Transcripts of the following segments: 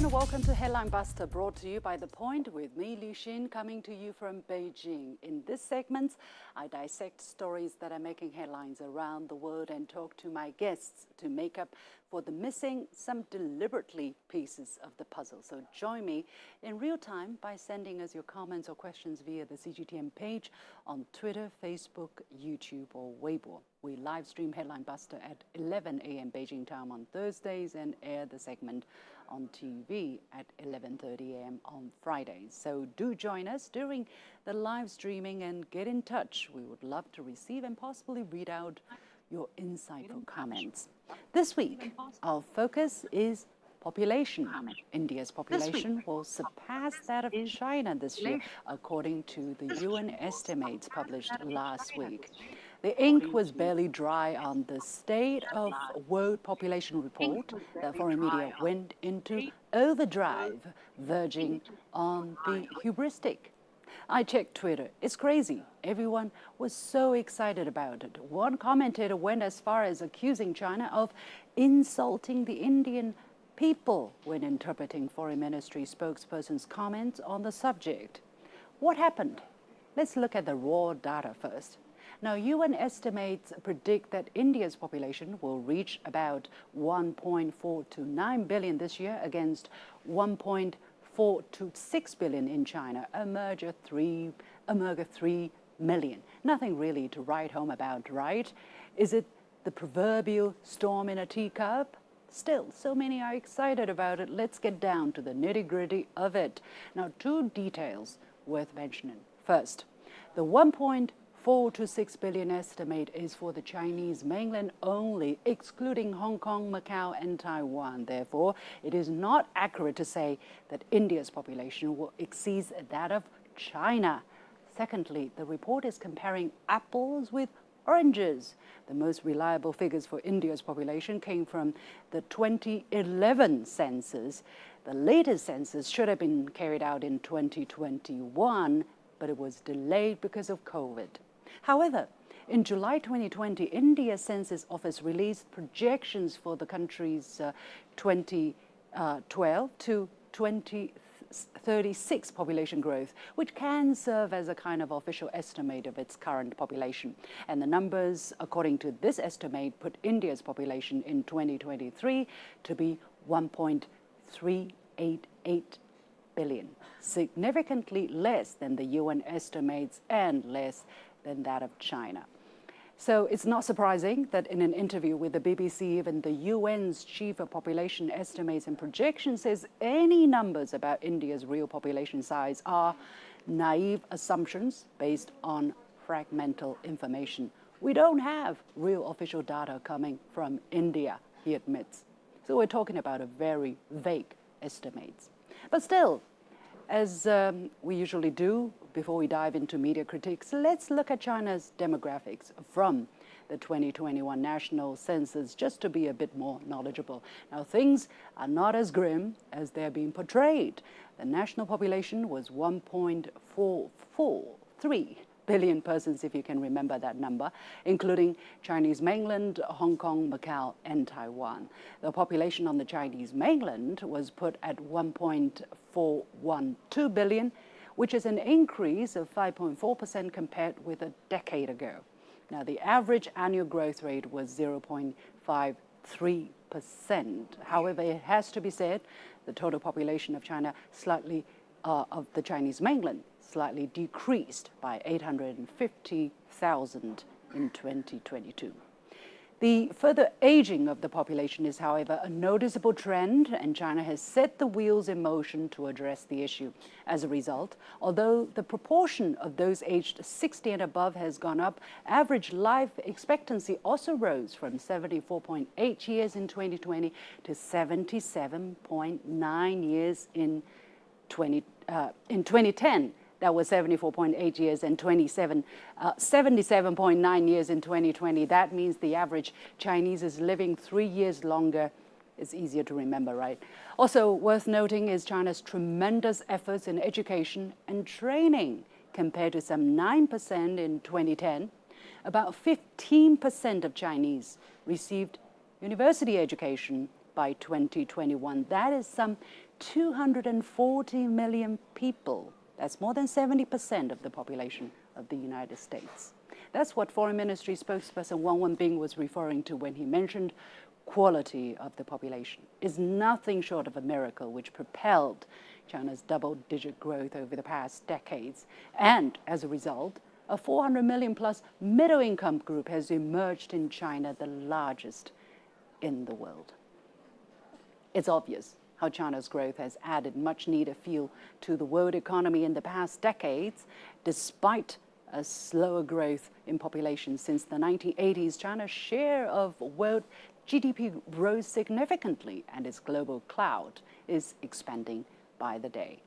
everyone, welcome to Headline Buster, brought to you by The Point with me, Li Xin, coming to you from Beijing. In this segment, I dissect stories that are making headlines around the world and talk to my guests to make up for the missing, some deliberately, pieces of the puzzle. So join me in real time by sending us your comments or questions via the CGTN page on Twitter, Facebook, YouTube, or Weibo. We live stream Headline Buster at 11 a.m. Beijing time on Thursdays and air the segment on TV at 11:30 a.m. on Fridays. So do join us during the live streaming and get in touch. We would love to receive and possibly read out your insightful comments. This week, our focus is population. India's population will surpass that of China this year, according to the UN estimates published last week. The ink was barely dry on the State of World Population report that foreign media went into overdrive, verging on the hubristic. I checked Twitter. It's crazy. Everyone was so excited about it. One commentator went as far as accusing China of insulting the Indian people when interpreting Foreign Ministry spokesperson's comments on the subject. What happened? Let's look at the raw data first. Now, UN estimates predict that India's population will reach about 1.429 billion this year against 1.426 billion in China, a merger 3 million. Nothing really to write home about, right? Is it the proverbial storm in a teacup? Still, so many are excited about it. Let's get down to the nitty-gritty of it. Now, two details worth mentioning. First, the 1.426 billion estimate is for the Chinese mainland only, excluding Hong Kong, Macau, and Taiwan. Therefore, it is not accurate to say that India's population will exceed that of China. Secondly, the report is comparing apples with oranges. The most reliable figures for India's population came from the 2011 census. The latest census should have been carried out in 2021, but it was delayed because of COVID. However, in July 2020, India's Census Office released projections for the country's 2012 to 2036 population growth, which can serve as a kind of official estimate of its current population. And the numbers, according to this estimate, put India's population in 2023 to be 1.388 billion, significantly less than the UN estimates and less than that of China. So it's not surprising that in an interview with the BBC, even the UN's chief of population estimates and projections says any numbers about India's real population size are naive assumptions based on fragmental information. We don't have real official data coming from India, he admits. So we're talking about a very vague estimates. But still, as we usually do before we dive into media critiques, let's look at China's demographics from the 2021 national census just to be a bit more knowledgeable. Now, things are not as grim as they're being portrayed. The national population was 1.443 billion persons, if you can remember that number, including Chinese mainland, Hong Kong, Macau, and Taiwan. The population on the Chinese mainland was put at 1.412 billion, which is an increase of 5.4% compared with a decade ago. Now, the average annual growth rate was 0.53%. However, it has to be said, the total population of China of the Chinese mainland slightly decreased by 850,000 in 2022. The further aging of the population is, however, a noticeable trend, and China has set the wheels in motion to address the issue. As a result, although the proportion of those aged 60 and above has gone up, average life expectancy also rose from 74.8 years in 2020 to 77.9 years in 2010. That was 74.8 years and 77.9 years in 2020. That means the average Chinese is living 3 years longer. It's easier to remember, right? Also worth noting is China's tremendous efforts in education and training. Compared to some 9% in 2010, about 15% of Chinese received university education by 2021. That is some 240 million people. That's more than 70% of the population of the United States. That's what Foreign Ministry spokesperson Wang Wenbin was referring to when he mentioned quality of the population. Is nothing short of a miracle which propelled China's double-digit growth over the past decades. And as a result, a 400 million plus middle-income group has emerged in China, the largest in the world. It's obvious how China's growth has added much-needed fuel to the world economy in the past decades. Despite a slower growth in population since the 1980s, China's share of world GDP rose significantly, and its global clout is expanding by the day.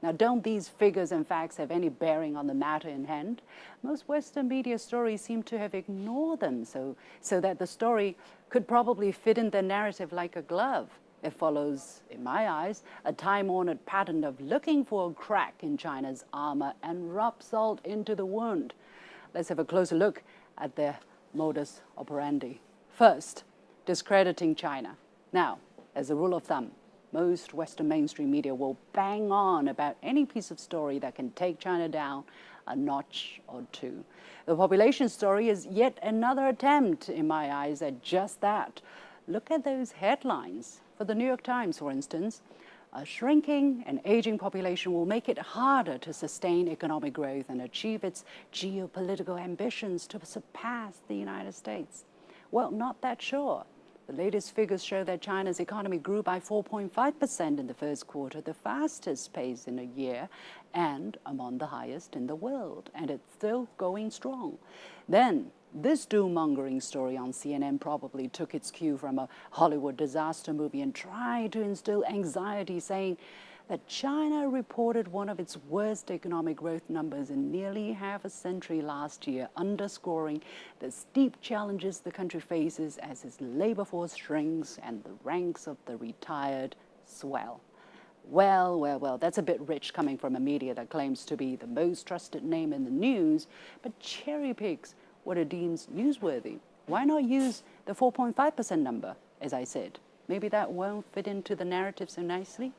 Now, don't these figures and facts have any bearing on the matter in hand? Most Western media stories seem to have ignored them, so that the story could probably fit in the narrative like a glove. It follows, in my eyes, a time-honored pattern of looking for a crack in China's armor and rub salt into the wound. Let's have a closer look at their modus operandi. First, discrediting China. Now, as a rule of thumb, most Western mainstream media will bang on about any piece of story that can take China down a notch or two. The population story is yet another attempt, in my eyes, at just that. Look at those headlines. For the New York Times, for instance, a shrinking and aging population will make it harder to sustain economic growth and achieve its geopolitical ambitions to surpass the United States. Well, not that sure. The latest figures show that China's economy grew by 4.5% in the first quarter, the fastest pace in a year and among the highest in the world, and it's still going strong. Then, this doom-mongering story on CNN probably took its cue from a Hollywood disaster movie and tried to instill anxiety, saying that China reported one of its worst economic growth numbers in nearly half a century last year, underscoring the steep challenges the country faces as its labor force shrinks and the ranks of the retired swell. Well, that's a bit rich coming from a media that claims to be the most trusted name in the news, but cherry picks what it deems newsworthy. Why not use the 4.5% number, as I said? Maybe that won't fit into the narrative so nicely.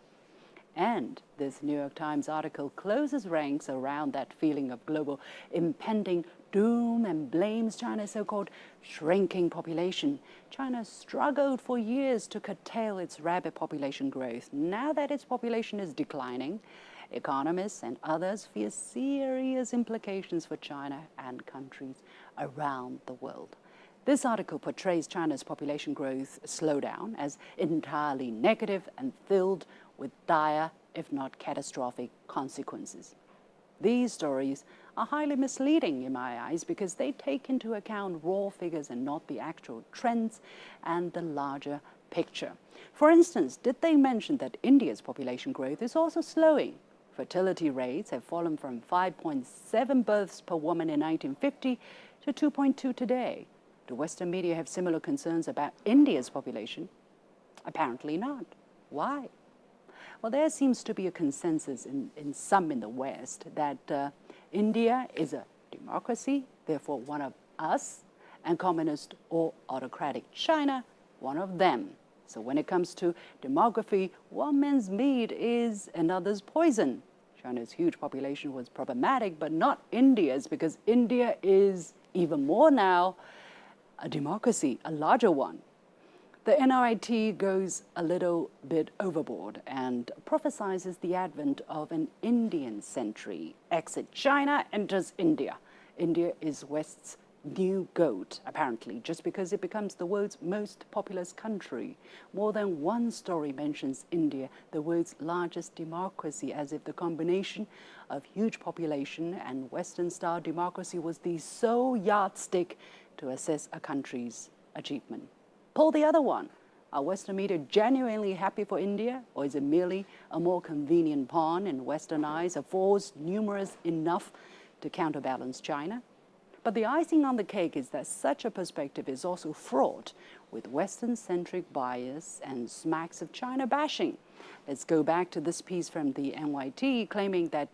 And this New York Times article closes ranks around that feeling of global impending doom and blames China's so-called shrinking population. China struggled for years to curtail its rapid population growth. Now that its population is declining, economists and others fear serious implications for China and countries around the world. This article portrays China's population growth slowdown as entirely negative and filled with dire, if not catastrophic, consequences. These stories are highly misleading in my eyes because they take into account raw figures and not the actual trends and the larger picture. For instance, did they mention that India's population growth is also slowing? Fertility rates have fallen from 5.7 births per woman in 1950 to 2.2 today. Do Western media have similar concerns about India's population? Apparently not. Why? Well, there seems to be a consensus in some in the West that India is a democracy, therefore one of us, and communist or autocratic China, one of them. So when it comes to demography, one man's meat is another's poison. China's huge population was problematic, but not India's, because India is even more now a democracy, a larger one. The NRIT goes a little bit overboard and prophesizes the advent of an Indian century. Exit China, enters India. India is West's new goat, apparently, just because it becomes the world's most populous country. More than one story mentions India, the world's largest democracy, as if the combination of huge population and Western-style democracy was the sole yardstick to assess a country's achievement. Pull the other one. Are Western media genuinely happy for India, or is it merely a more convenient pawn in Western eyes, a force numerous enough to counterbalance China? But the icing on the cake is that such a perspective is also fraught with Western-centric bias and smacks of China bashing. Let's go back to this piece from the NYT claiming that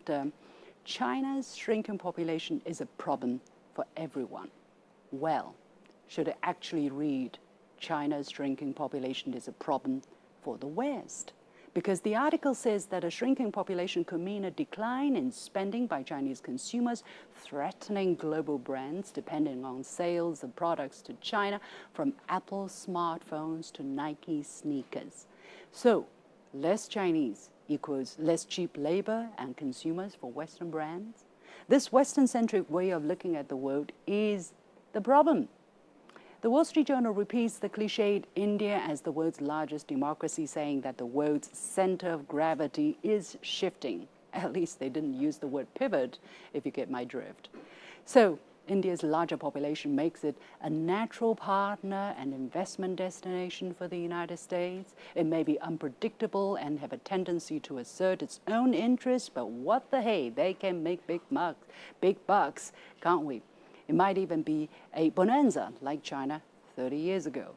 China's shrinking population is a problem for everyone. Well, should it actually read China's shrinking population is a problem for the West? because the article says that a shrinking population could mean a decline in spending by Chinese consumers, threatening global brands depending on sales of products to China, from Apple smartphones to Nike sneakers. So, less Chinese equals less cheap labor and consumers for Western brands. This Western-centric way of looking at the world is the problem. The Wall Street Journal repeats the cliched India as the world's largest democracy, saying that the world's center of gravity is shifting. At least they didn't use the word pivot, if you get my drift. So India's larger population makes it a natural partner and investment destination for the United States. It may be unpredictable and have a tendency to assert its own interests, but what the hey, they can make big bucks, can't we? It might even be a bonanza like China 30 years ago.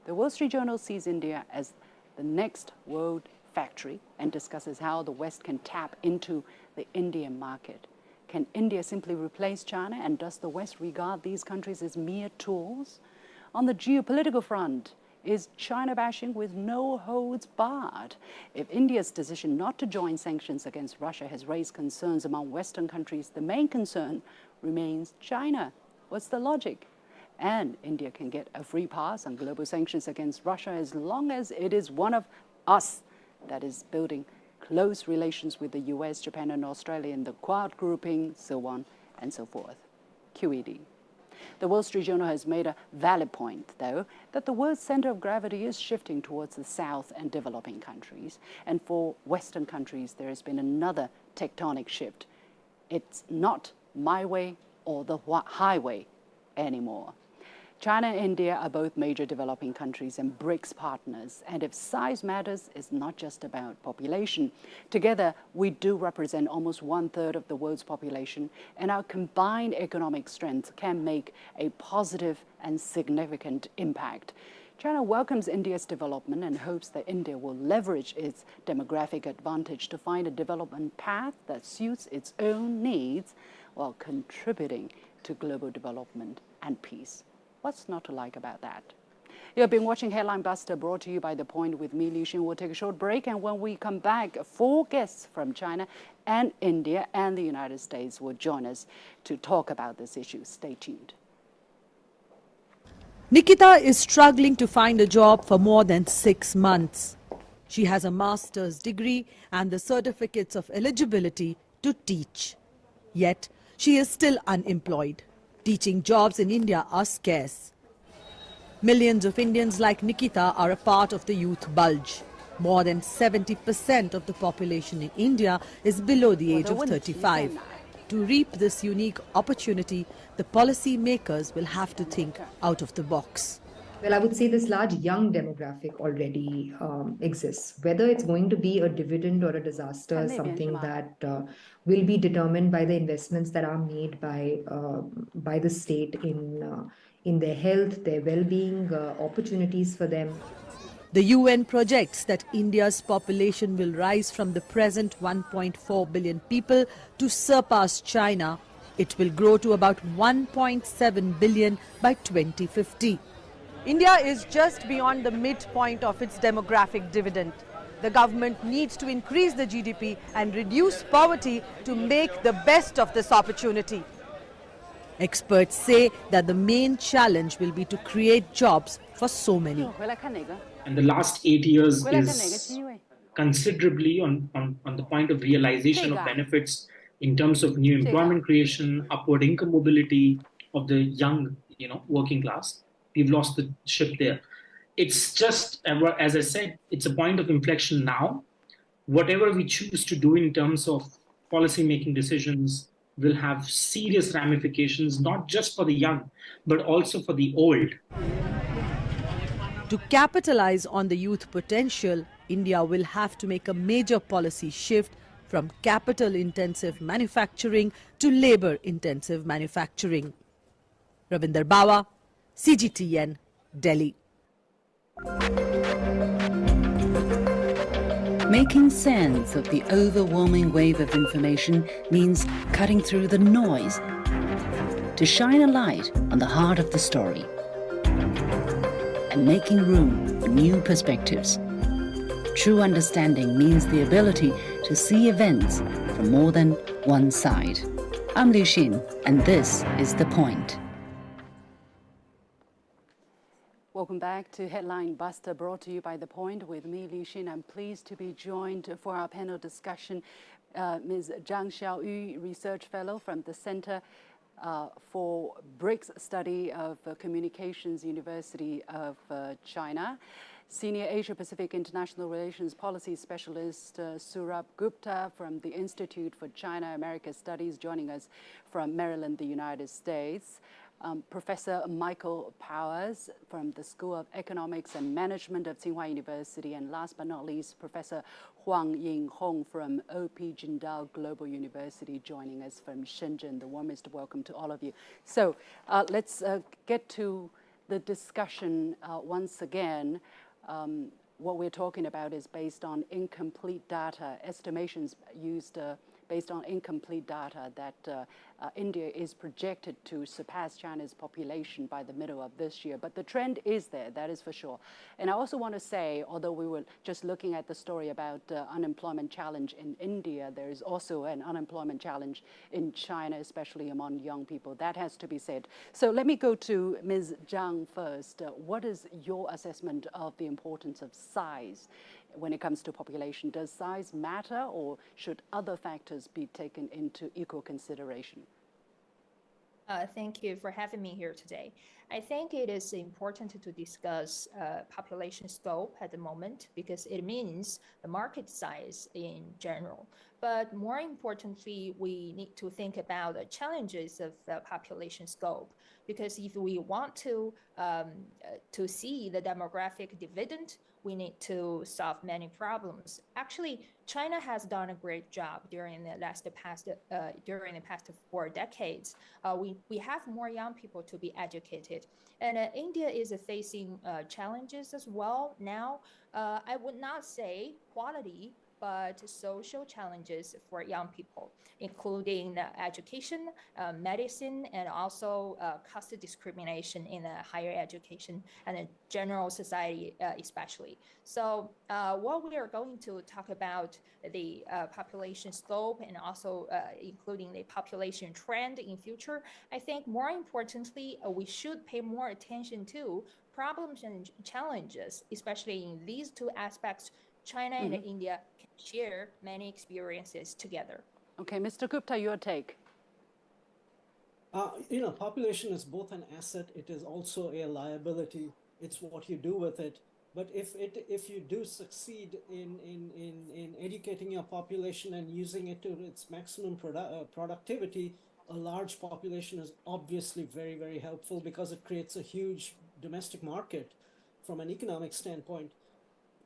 The Wall Street Journal sees India as the next world factory and discusses how the West can tap into the Indian market. Can India simply replace China, and does the West regard these countries as mere tools? On the geopolitical front, is China bashing with no holds barred? If India's decision not to join sanctions against Russia has raised concerns among Western countries, the main concern remains China. What's the logic? And India can get a free pass on global sanctions against Russia as long as it is one of us that is building close relations with the US, Japan, and Australia in the Quad grouping, so on and so forth. QED. The Wall Street Journal has made a valid point, though, that the world's center of gravity is shifting towards the South and developing countries. And for Western countries, there has been another tectonic shift. It's not my way or the highway anymore. China and India are both major developing countries and BRICS partners. And if size matters, it's not just about population. Together, we do represent almost 1/3 of the world's population, and our combined economic strength can make a positive and significant impact. China welcomes India's development and hopes that India will leverage its demographic advantage to find a development path that suits its own needs while contributing to global development and peace. What's not to like about that? You have been watching Headline Buster, brought to you by The Point with me, Li Xin. We'll take a short break, and when we come back, 4 guests from China and India and the United States will join us to talk about this issue. Stay tuned. Nikita is struggling to find a job for more than 6 months. She has a master's degree and the certificates of eligibility to teach. Yet, she is still unemployed. Teaching jobs in India are scarce. Millions of Indians like Nikita are a part of the youth bulge. More than 70% of the population in India is below the age of 35. To reap this unique opportunity, the policy makers will have to think out of the box. Well, I would say this large young demographic already exists. Whether it's going to be a dividend or a disaster is something that will be determined by the investments that are made by the state in their health, their well-being, opportunities for them. The UN projects that India's population will rise from the present 1.4 billion people to surpass China. It will grow to about 1.7 billion by 2050. India is just beyond the midpoint of its demographic dividend. The government needs to increase the GDP and reduce poverty to make the best of this opportunity. Experts say that the main challenge will be to create jobs for so many. And the last 8 years is considerably on the point of realization of benefits in terms of new employment creation, upward income mobility of the young, working class. We've lost the ship there. It's just, as I said, it's a point of inflection now. Whatever we choose to do in terms of policy-making decisions will have serious ramifications, not just for the young, but also for the old. To capitalize on the youth potential, India will have to make a major policy shift from capital-intensive manufacturing to labor-intensive manufacturing. Ravinder Bawa, CGTN, Delhi. Making sense of the overwhelming wave of information means cutting through the noise to shine a light on the heart of the story and making room for new perspectives. True understanding means the ability to see events from more than one side. I'm Liu Xin, and this is The Point. Welcome back to Headline Buster, brought to you by The Point with me, Liu Xin. I'm pleased to be joined for our panel discussion, Ms. Zhang Xiaoyu, Research Fellow from the Center for BRICS Study of Communications, University of China. Senior Asia-Pacific International Relations Policy Specialist Surabh Gupta from the Institute for China-America Studies, joining us from Maryland, the United States. Professor Michael Powers from the School of Economics and Management of Tsinghua University, and last but not least, Professor Huang Yinghong from OP Jindal Global University, joining us from Shenzhen. The warmest welcome to all of you. So let's get to the discussion once again. What we're talking about is based on incomplete data, estimations used based on incomplete data that India is projected to surpass China's population by the middle of this year. But the trend is there, that is for sure. And I also want to say, although we were just looking at the story about unemployment challenge in India, there is also an unemployment challenge in China, especially among young people. That has to be said. So let me go to Ms. Zhang first. What is your assessment of the importance of size when it comes to population? Does size matter, or should other factors be taken into equal consideration? Thank you for having me here today. I think it is important to discuss population scope at the moment because it means the market size in general. But more importantly, we need to think about the challenges of the population scope, because if we want to see the demographic dividend, we need to solve many problems. Actually, China has done a great job during the past 4 decades. We have more young people to be educated, and India is facing challenges as well now. I would not say quality, but social challenges for young people, including education, medicine, and also caste discrimination in higher education and general society especially. So what we are going to talk about the population scope and also including the population trend in future, I think more importantly, we should pay more attention to problems and challenges, especially in these two aspects. China and India can share many experiences together. Okay, Mr. Gupta, your take. Population is both an asset. It is also a liability. It's what you do with it. But if you do succeed in educating your population and using it to its maximum productivity, a large population is obviously very, very helpful because it creates a huge domestic market from an economic standpoint.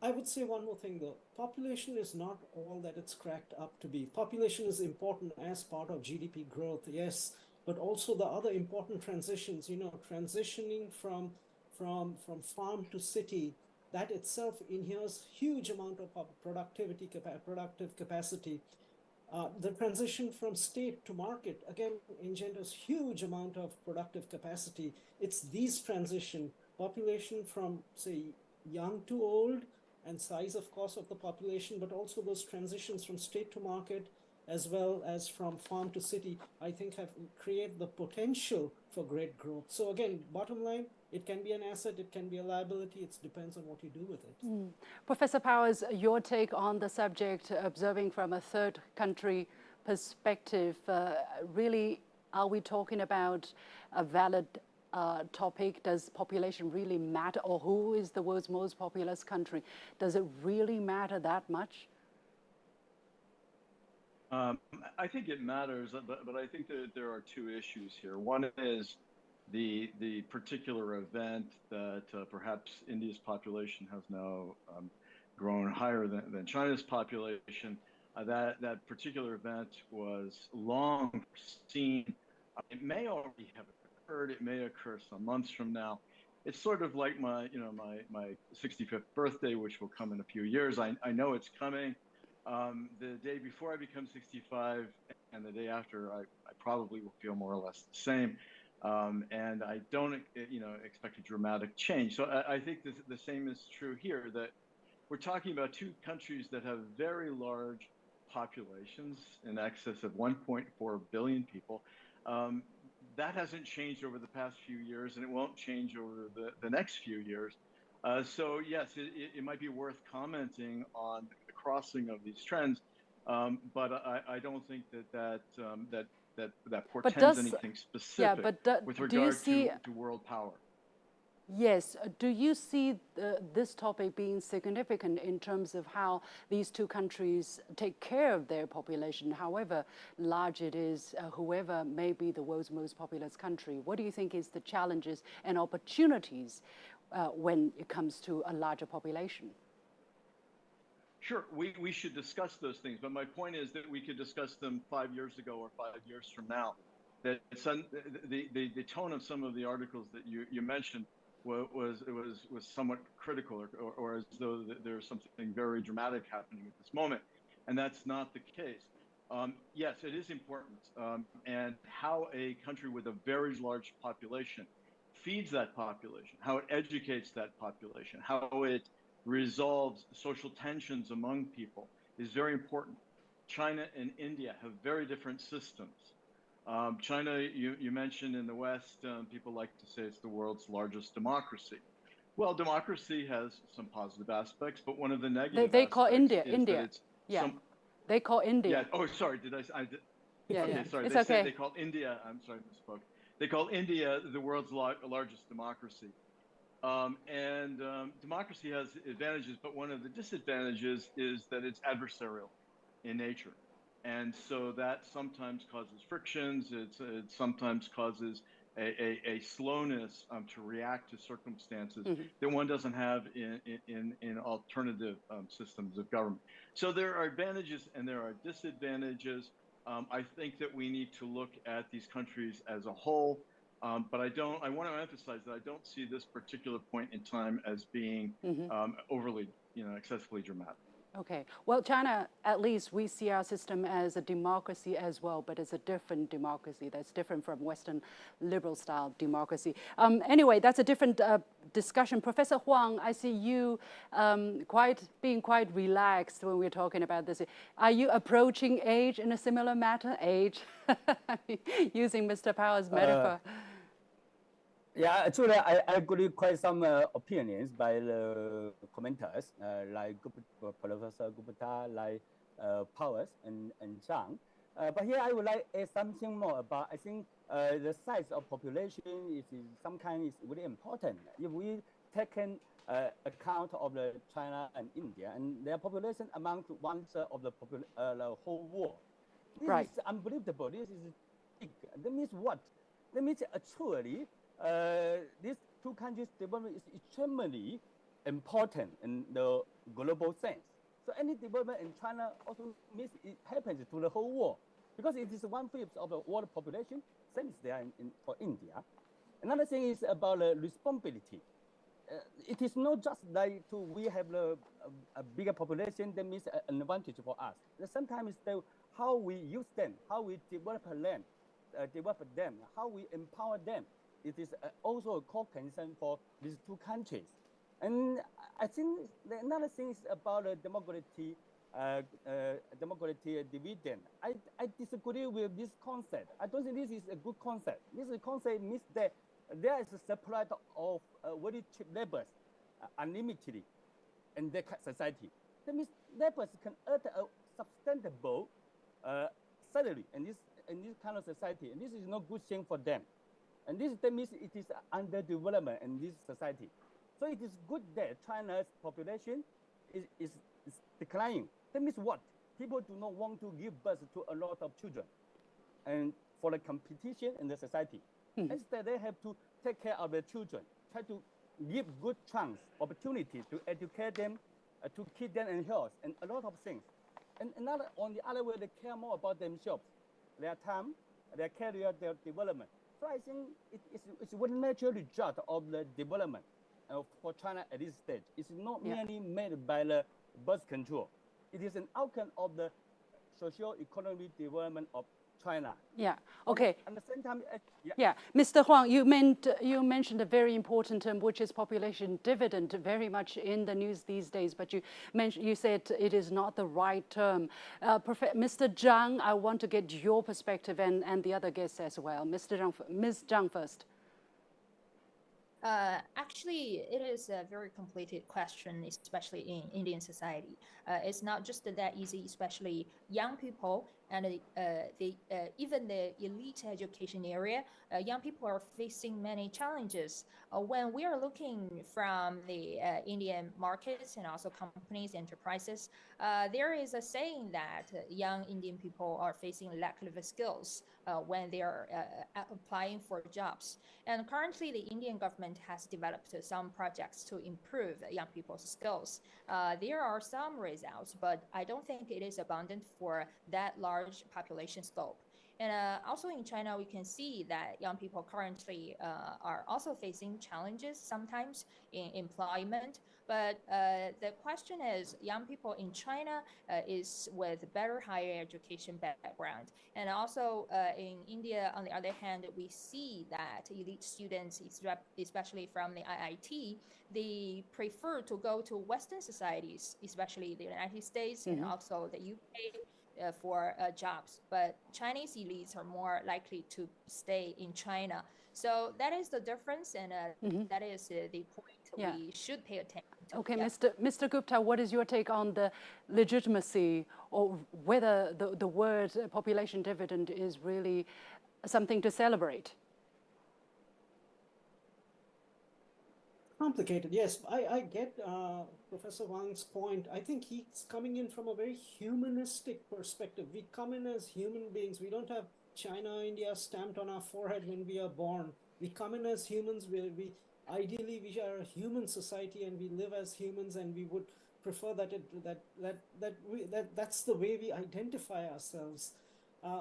I would say one more thing though. Population is not all that it's cracked up to be. Population is important as part of GDP growth, yes, but also the other important transitions, transitioning from farm to city, that itself inheres huge amount of productive capacity. The transition from state to market, again, engenders huge amount of productive capacity. It's these transition, population from, say, young to old, and size, of course, of the population, but also those transitions from state to market, as well as from farm to city, I think have created the potential for great growth. So again, bottom line, it can be an asset, it can be a liability, it depends on what you do with it. Professor Powers, your take on the subject, observing from a third country perspective, really, are we talking about a valid topic? Does population really matter, or who is the world's most populous country? Does it really matter that much? I think it matters, but I think that there are two issues here. One is the particular event that perhaps India's population has now grown higher than China's population. That particular event was long seen. It may already have occurred. It may occur some months from now. It's sort of like my 65th birthday, which will come in a few years. I know it's coming. The day before I become 65 and the day after, I probably will feel more or less the same. And I don't expect a dramatic change. So I think the same is true here, that we're talking about two countries that have very large populations in excess of 1.4 billion people. That hasn't changed over the past few years, and it won't change over the next few years. So yes, it might be worth commenting on the crossing of these trends, but I don't think that portends anything specific with regard to world power. Yes. Do you see this topic being significant in terms of how these two countries take care of their population, however large it is, whoever may be the world's most populous country? What do you think is the challenges and opportunities when it comes to a larger population? Sure, we should discuss those things, but my point is that we could discuss them 5 years ago or 5 years from now. That the tone of some of the articles that you mentioned was somewhat critical, or as though there's something very dramatic happening at this moment, and that's not the case. Yes, it is important, and how a country with a very large population feeds that population, how it educates that population, how it resolves social tensions among people is very important. China and India have very different systems. China, you mentioned in the West, people like to say it's the world's largest democracy. Well, democracy has some positive aspects, but one of the negative they call India. They call India. Yeah. Oh, sorry. Did I did, yeah, okay, yeah. Sorry. It's They okay. They call India. I'm sorry, I misspoke. They call India the world's largest democracy. Democracy has advantages, but one of the disadvantages is that it's adversarial in nature. And so that sometimes causes frictions. It sometimes causes a slowness to react to circumstances that one doesn't have in alternative systems of government. So there are advantages and there are disadvantages. I think that we need to look at these countries as a whole. But I want to emphasize that I don't see this particular point in time as being overly, excessively dramatic. Okay. Well, China, at least we see our system as a democracy as well, but it's a different democracy that's different from Western liberal style democracy. Anyway, that's a different discussion. Professor Huang, I see you being quite relaxed when we're talking about this. Are you approaching age in a similar matter? Age, using Mr. Power's metaphor. Yeah, actually, I agree quite some opinions by the commenters, like Professor Gupta, like Powers and Zhang. But here I would like to add something more about, I think the size of population is really important. If we take account of the China and India, and their population amount to 1/3 of the whole world. This is unbelievable. This is big. That means what? That means actually, these two countries' development is extremely important in the global sense. So any development in China also means it happens to the whole world, because it is 1/5 of the world population, same as there for India. Another thing is about responsibility. It is not just like we have a bigger population, that means an advantage for us. Sometimes how we use them, how we develop them, how we empower them. It is also a core concern for these two countries. And I think another thing is about democracy dividend. I disagree with this concept. I don't think this is a good concept. This concept means that there is a supply of very cheap labors unlimitedly in the society. That means labors can earn a sustainable salary in this kind of society, and this is not good thing for them. And that means it is underdevelopment in this society. So it is good that China's population is declining. That means what? People do not want to give birth to a lot of children, and for the competition in the society. Instead, they have to take care of their children, try to give good chance, opportunity to educate them, to keep them in health, and a lot of things. And on the other way, they care more about themselves, their time, their career, their development. So I think it's one natural result of the development for China at this stage. It's not merely made by the birth control. It is an outcome of the socio-economic development of China. Yeah. Okay. At the same time, yeah. Mr. Huang, you mentioned a very important term, which is population dividend, very much in the news these days. But you said it is not the right term. Mr. Zhang, I want to get your perspective and the other guests as well. Mr. Zhang, Ms. Zhang first. Actually, it is a very complicated question, especially in Indian society. It's not just that easy, especially young people and even the elite education area. Young people are facing many challenges. When we are looking from the Indian markets and also companies, enterprises, there is a saying that young Indian people are facing lack of skills when they are applying for jobs. And currently, the Indian government has developed some projects to improve young people's skills. There are some results, but I don't think it is abundant for that large population scope. And also in China, we can see that young people currently are also facing challenges sometimes in employment. But the question is, young people in China is with better higher education background. And also in India, on the other hand, we see that elite students, especially from the IIT, they prefer to go to Western societies, especially the United States and also the UK. For jobs, but Chinese elites are more likely to stay in China. So that is the difference, and that is the point we should pay attention to. Okay, Mr. Gupta, what is your take on the legitimacy or whether the word population dividend is really something to celebrate? Complicated, yes. I get Professor Wang's point. I think he's coming in from a very humanistic perspective. We come in as human beings. We don't have China, India stamped on our forehead when we are born. We come in as humans. Ideally we are a human society and we live as humans, and we would prefer that's the way we identify ourselves.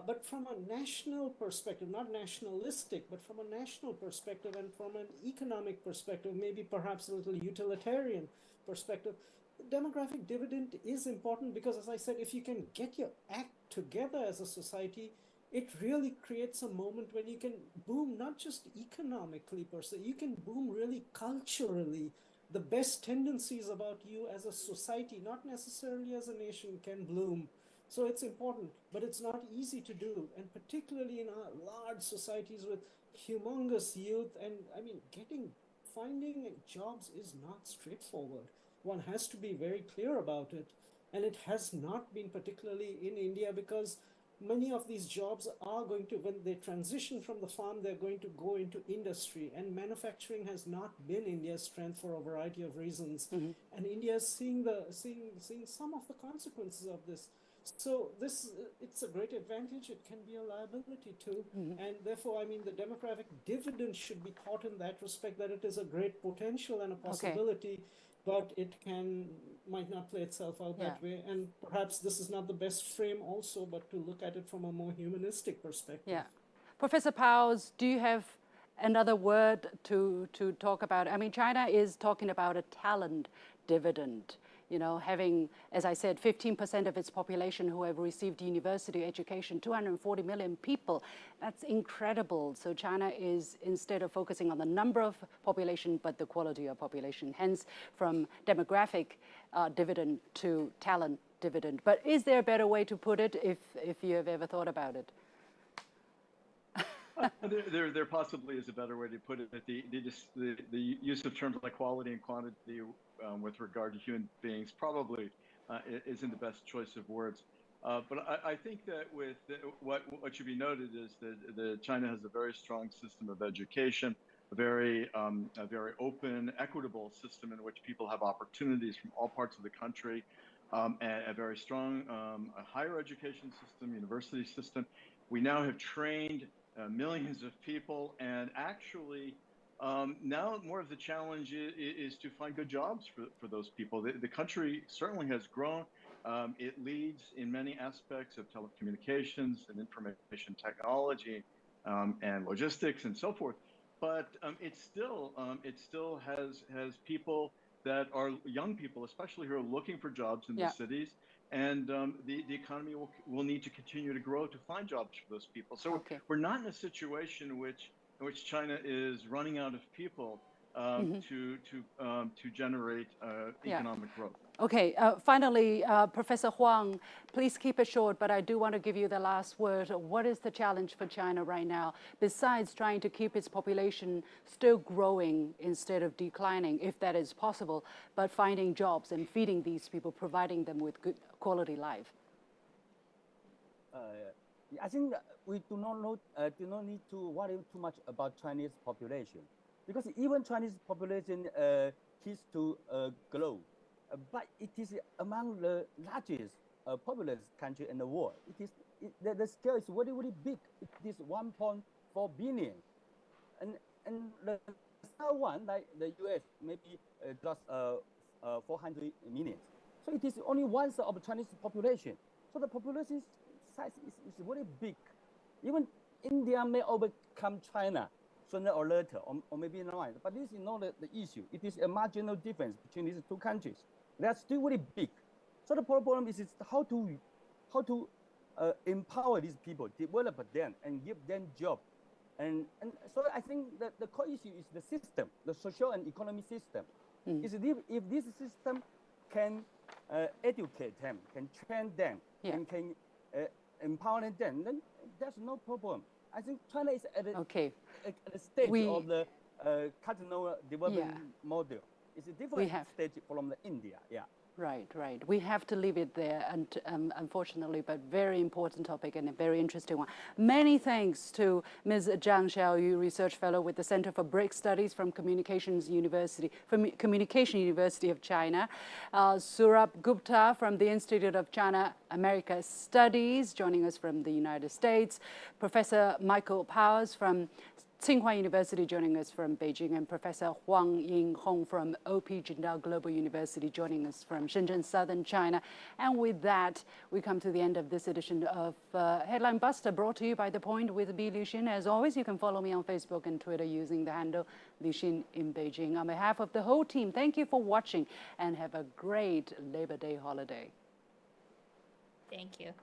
But from a national perspective, not nationalistic, but from a national perspective and from an economic perspective, maybe perhaps a little utilitarian perspective, the demographic dividend is important because, as I said, if you can get your act together as a society, it really creates a moment when you can boom, not just economically per se, you can boom really culturally. The best tendencies about you as a society, not necessarily as a nation, can bloom. So it's important, but it's not easy to do. And particularly in our large societies with humongous youth, and I mean, finding jobs is not straightforward. One has to be very clear about it. And it has not been, particularly in India, because many of these jobs are going to, when they transition from the farm, they're going to go into industry. And manufacturing has not been India's strength for a variety of reasons. And India is seeing some of the consequences of this. So it's a great advantage. It can be a liability too. And therefore, I mean, the demographic dividend should be thought in that respect, that it is a great potential and a possibility, but it might not play itself out that way. And perhaps this is not the best frame also, but to look at it from a more humanistic perspective. Yeah. Professor Powers, do you have another word to talk about? I mean, China is talking about a talent dividend. You know, having, as I said, 15% of its population who have received university education, 240 million people. That's incredible. So China is, instead of focusing on the number of population, but the quality of population, hence from demographic dividend to talent dividend. But is there a better way to put it if you have ever thought about it? There possibly is a better way to put it. The use of terms like quality and quantity with regard to human beings probably isn't the best choice of words. But I think that with what should be noted is that China has a very strong system of education, a very open, equitable system in which people have opportunities from all parts of the country, and a very strong higher education system, university system. We now have trained millions of people, and actually now more of the challenge is to find good jobs for those people. The country certainly has grown. It leads in many aspects of telecommunications and information technology and logistics and so forth. But it still has people that are young people, especially who are looking for jobs in the cities. and the economy will need to continue to grow to find jobs for those people. So we're not in a situation in which China is running out of people to generate economic growth. Okay, finally, Professor Huang, please keep it short, but I do want to give you the last word. What is the challenge for China right now, besides trying to keep its population still growing instead of declining, if that is possible, but finding jobs and feeding these people, providing them with good quality life? I think we do not need to worry too much about Chinese population, because even Chinese population keeps to grow. But it is among the largest populous country in the world. The scale is very, very big. It is 1.4 billion, and the third one, like the U.S., maybe just 400 million. So it is only one third of the Chinese population. So the population size is very big. Even India may overcome China sooner or later, or maybe not. But this is not the issue. It is a marginal difference between these two countries. They are still very big. So the problem is how to empower these people, develop them, and give them jobs. And so I think that the core issue is the system, the social and economic system. Is if this system can educate them, can train them, and can empower them, then there's no problem. I think China is at a stage of the cardinal development model. It's a different stage from India. Right. We have to leave it there, and unfortunately, but very important topic and a very interesting one. Many thanks to Ms. Zhang Xiaoyu, Research Fellow with the Center for Break Studies from Communication University of China, Surab Gupta from the Institute of China-America Studies, joining us from the United States, Professor Michael Powers from Tsinghua University joining us from Beijing, and Professor Huang Yinghong from OP Jindal Global University joining us from Shenzhen, Southern China. And with that, we come to the end of this edition of Headline Buster, brought to you by The Point with me, Liu Xin. As always, you can follow me on Facebook and Twitter using the handle Liu Xin in Beijing. On behalf of the whole team, thank you for watching and have a great Labor Day holiday. Thank you.